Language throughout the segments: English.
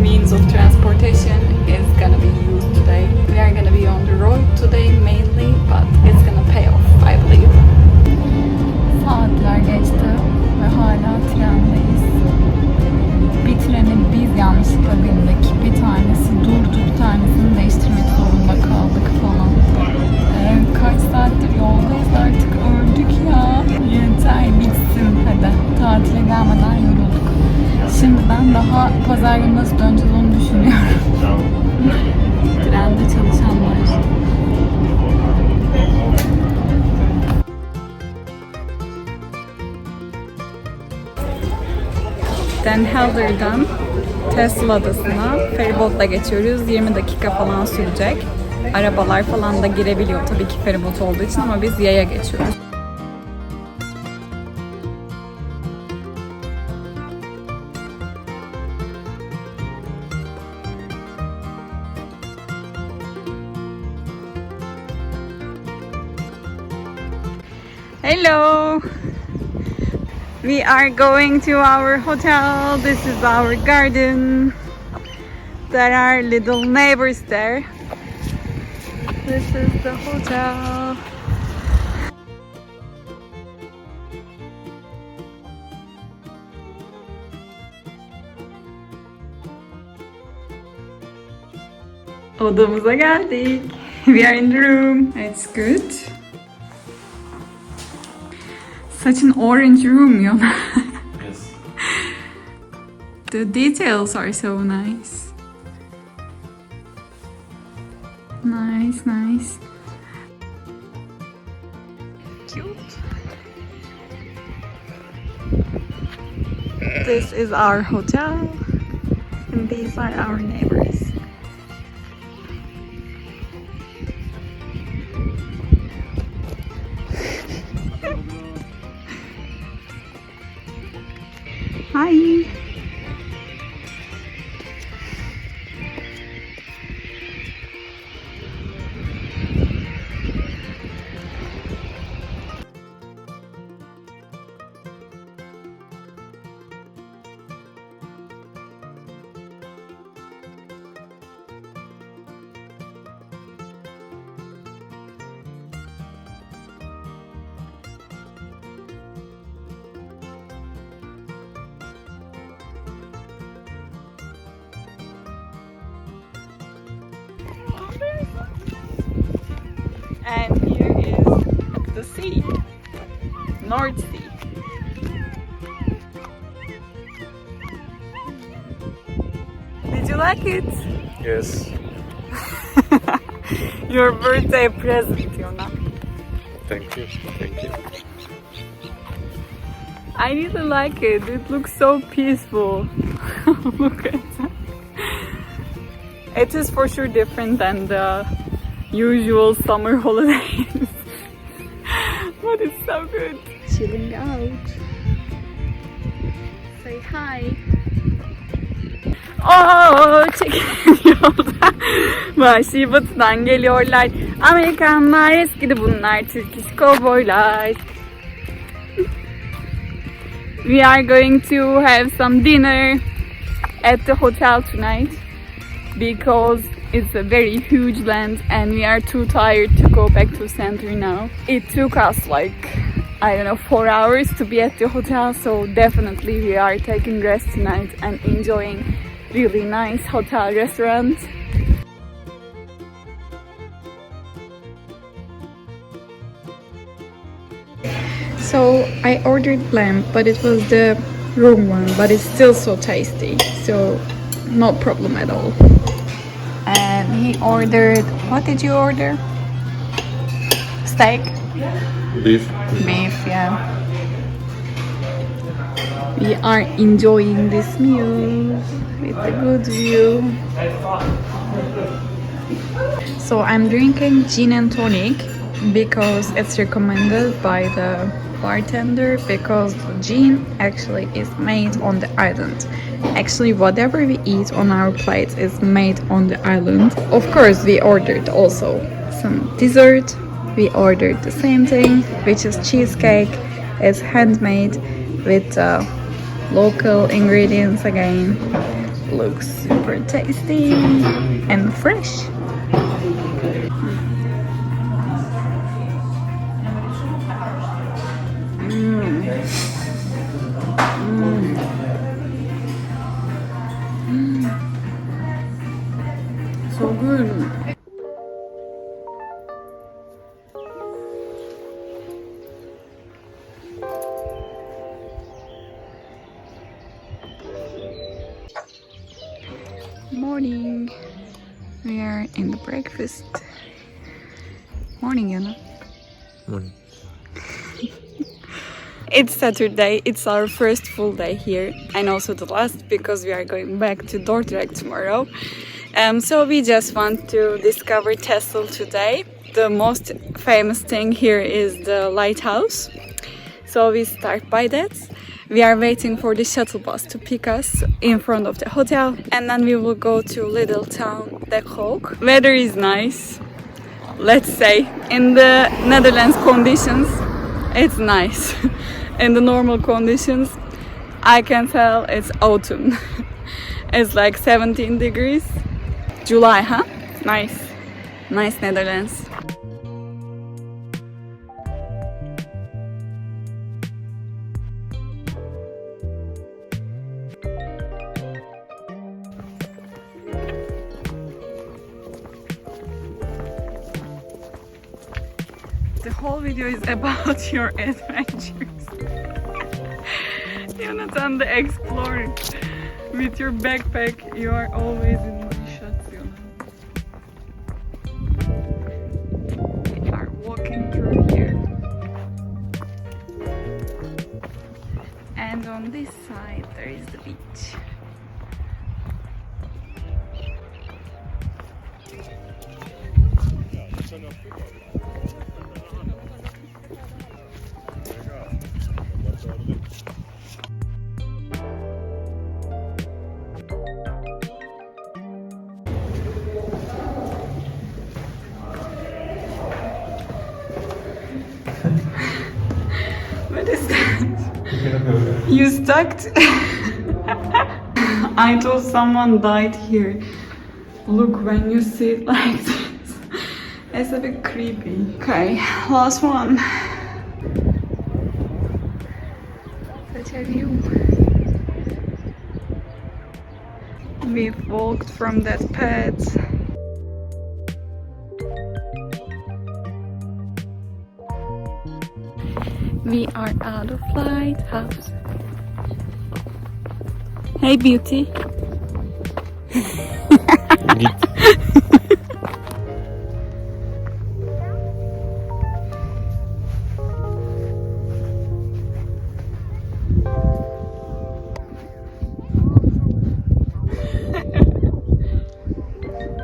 means of transportation is gonna be used today. We are gonna be on the road today mainly, but it's gonna pay off, I believe. Saatler geçti ve hala trenddeyiz. Bir treni biz yanlışlıkla bindik. Bir tanesi durdu, bir tanesini değiştirmek zorunda kaldık falan. Kaç saattir yoldayız, artık öldük ya. Yeter bitsin hadi. Tatile gelmeden yorulduk. Şimdiden daha pazar günü nasıl döneceğiz onu düşünüyorum. Trende çalışanlar. Den Helder'dan Texel adasına feribotla geçiyoruz. 20 dakika falan sürecek. Arabalar falan da girebiliyor tabii ki feribot olduğu için ama biz yaya geçiyoruz. Hello! We are going to our hotel. This is our garden. There are little neighbors there. This is the hotel. Odamıza geldik. We are in the room. It's good. Such an orange room, Yona. Yes. The details are so nice. Nice, nice. Cute. This is our hotel, and these are our neighbors. Hi. And here is the sea, North Sea. Did you like it? Yes. Your birthday present, Yona. Thank you. Thank you. I really like it. It looks so peaceful. Look at that. It is for sure different than the usual summer holidays. But it's so good. Chilling out. Say hi. Oh, çekin yolda. Vahşi batıdan geliyorlar. Amerikanlar, eskidi bunlar. Turkish cowboylar. We are going to have some dinner at the hotel tonight because it's a very huge land and we are too tired to go back to center now. It took us like, I don't know, 4 hours to be at the hotel, so definitely we are taking rest tonight and enjoying really nice hotel restaurant. So I ordered lamb, but it was the wrong one, but it's still so tasty, so no problem at all. And he ordered, what did you order? Steak? Beef. Beef, yeah. We are enjoying this meal with a good view. So I'm drinking gin and tonic because it's recommended by the bartender, because gin actually is made on the island. Actually, whatever we eat on our plates is made on the island. Of course, we ordered also some dessert. We ordered the same thing, which is cheesecake. It's handmade with local ingredients again. Looks super tasty and fresh. So good. Morning. We are in the breakfast. Morning, Yana. Morning. It's Saturday. It's our first full day here, and also the last because we are going back to Dordrecht tomorrow. So we just want to discover Texel today. The most famous thing here is the lighthouse. So we start by that. We are waiting for the shuttle bus to pick us in front of the hotel, and then we will go to little town Texel. Weather is nice, let's say. In the Netherlands conditions, it's nice. In the normal conditions, I can tell it's autumn. It's like 17 degrees. July, huh? Nice. Nice Netherlands. The whole video is about your adventures. Jonathan the explorer. With your backpack, you are always in my shots, Jonathan. We are walking through here. And on this side, there is the beach. What is that? You stuck? I thought someone died here. Look, when you sit like this, it's a bit creepy. Okay, last one. Such a view. We've walked from that path. We are out of lighthouse. Hey, beauty.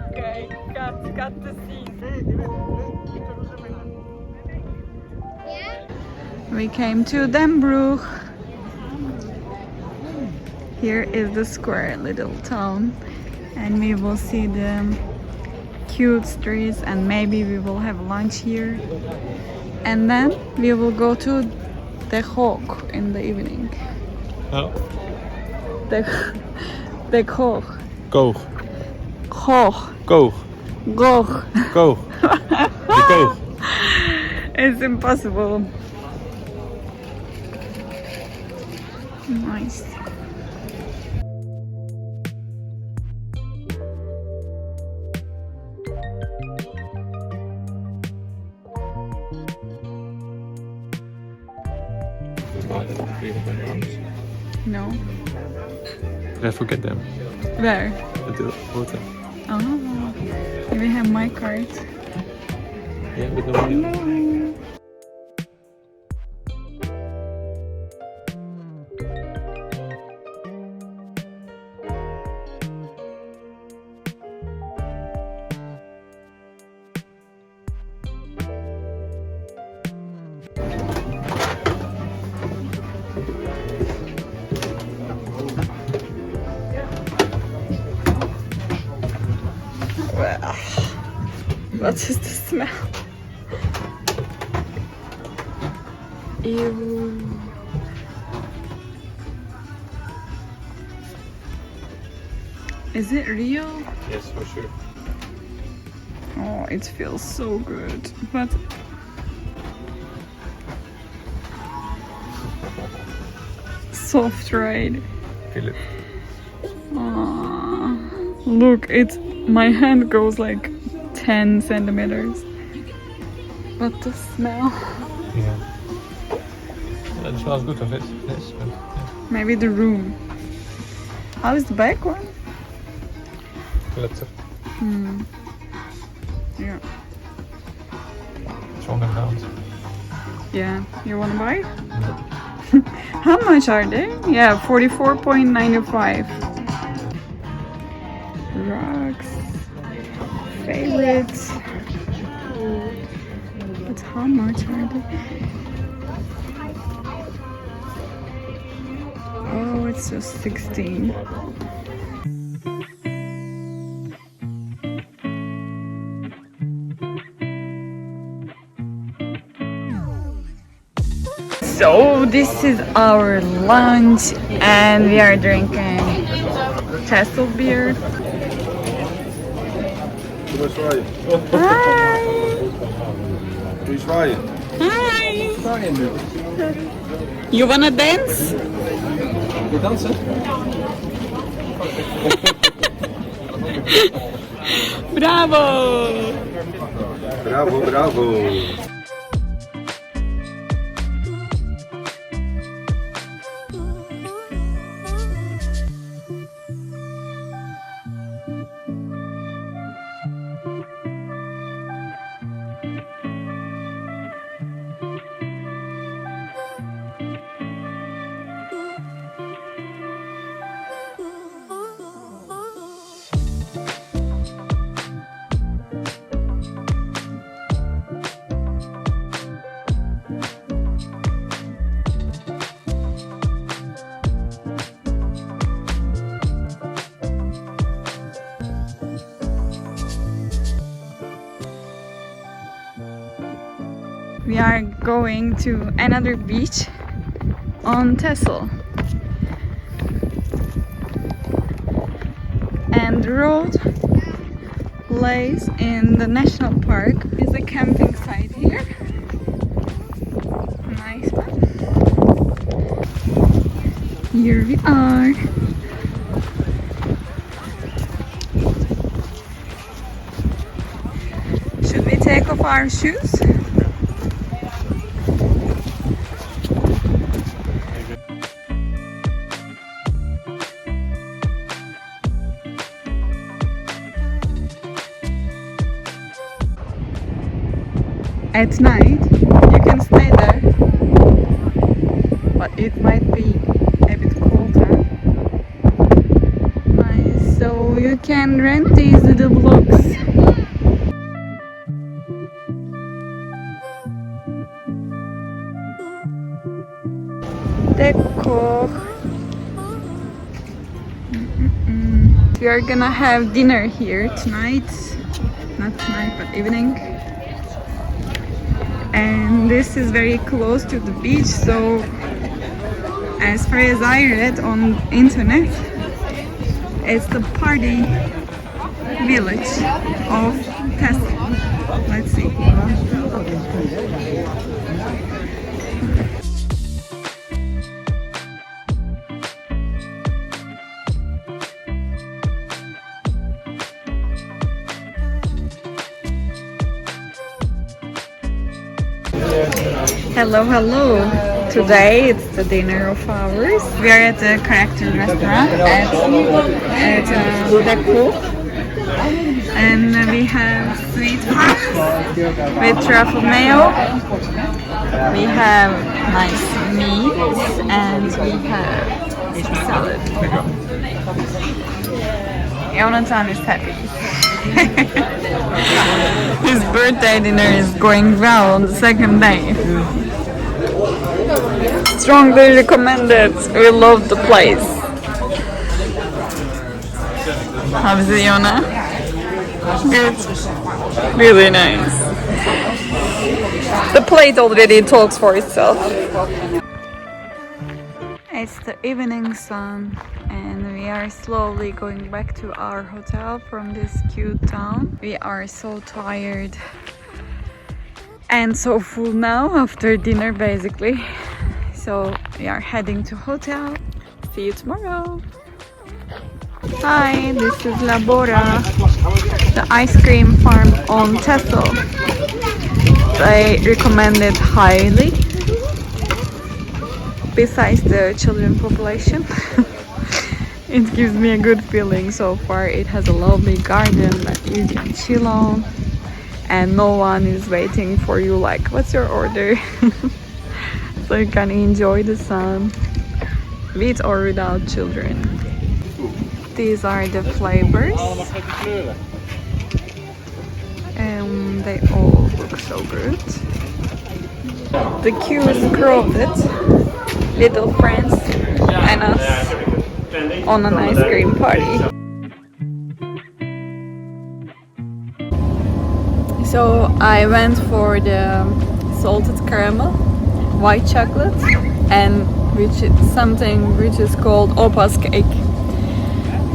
Okay, got the scene. We came to Den Broek. Here is the square little town, and we will see the cute streets, and maybe we will have lunch here, and then we will go to the Hoog in the evening. Oh. The Hoog. Go. Hoog. Go. Go. Go. Go. It's impossible. Nice. No. Did I forget them? Where? At the hotel. Oh, we have my card. Yeah, but no video. No. What is the smell? Ew. Is it real? Yes, for sure. Oh, it feels so good. But soft, right? Feel it. Look, my hand goes like 10 centimeters. But the smell. Yeah. That smells good of it. Yes. But, yeah. Maybe the room. How is the back one? Letter. Yeah. Strong and round. Yeah. You wanna buy? No. How much are they? Yeah, 44.95. Rocks. Favorites. But how much are they? Oh, it's just 16. So this is our lunch and we are drinking Texel beer. Hi! Hi! You wanna dance? Bravo! Bravo, bravo. We are going to another beach on Texel. And the road lays in the national park. Is a camping site here. Nice one. Here we are. Should we take off our shoes? At night, you can stay there, but it might be a bit colder. Nice, so you can rent these little blocks. Decor. We are gonna have dinner here tonight. Not tonight, but evening. And this is very close to the beach, so as far as I read on internet, it's the party village of Texel. Let's see. Hello, hello. Today it's the dinner of ours. We are at the character restaurant at Decel. And we have sweet farms with truffle mayo. We have nice meat and we have salad. Jonathan is happy. His birthday dinner is going well on the second day. Strongly recommended. We love the place. How is it, Yona? Good. Really nice. The plate already talks for itself. It's the evening sun and we are slowly going back to our hotel from this cute town. We are so tired and so full now after dinner basically. So we are heading to hotel. See you tomorrow. Hi, this is Labora, the ice cream farm on Texel. I recommend it highly. Besides the children population, it gives me a good feeling so far. It has a lovely garden that you can chill on and no one is waiting for you like, what's your order? So you can enjoy the sun with or without children. These are the flavors and they all look so good. The queue is crowded. Little friends and us on an ice cream party. So I went for the salted caramel, white chocolate, and which is something which is called opa's cake.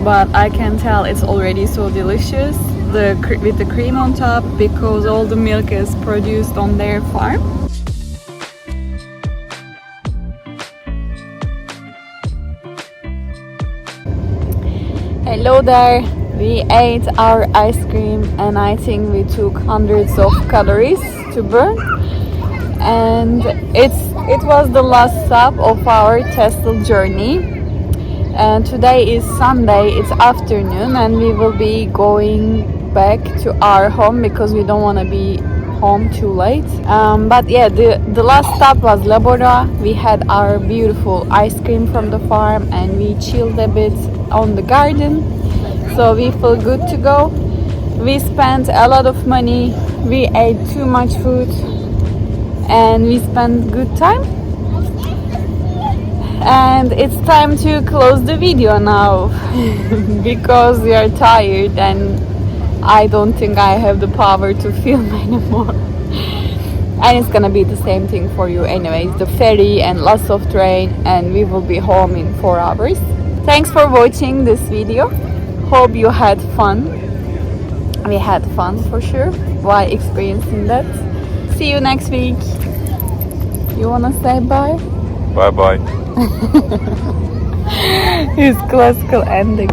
But I can tell it's already so delicious with the cream on top because all the milk is produced on their farm. Hello there! We ate our ice cream and I think we took hundreds of calories to burn. And it was the last stop of our Texel journey. And today is Sunday, it's afternoon and we will be going back to our home because we don't want to be home too late. But yeah, the last stop was Labora. We had our beautiful ice cream from the farm and we chilled a bit on the garden, so we feel good to go. We spent a lot of money, we ate too much food and we spent good time, and it's time to close the video now because we are tired and I don't think I have the power to film anymore. And it's gonna be the same thing for you anyways, the ferry and lots of train, and we will be home in 4 hours. Thanks for watching this video. Hope you had fun. We had fun for sure while experiencing that. See you next week. You wanna say bye? Bye bye. His classical ending.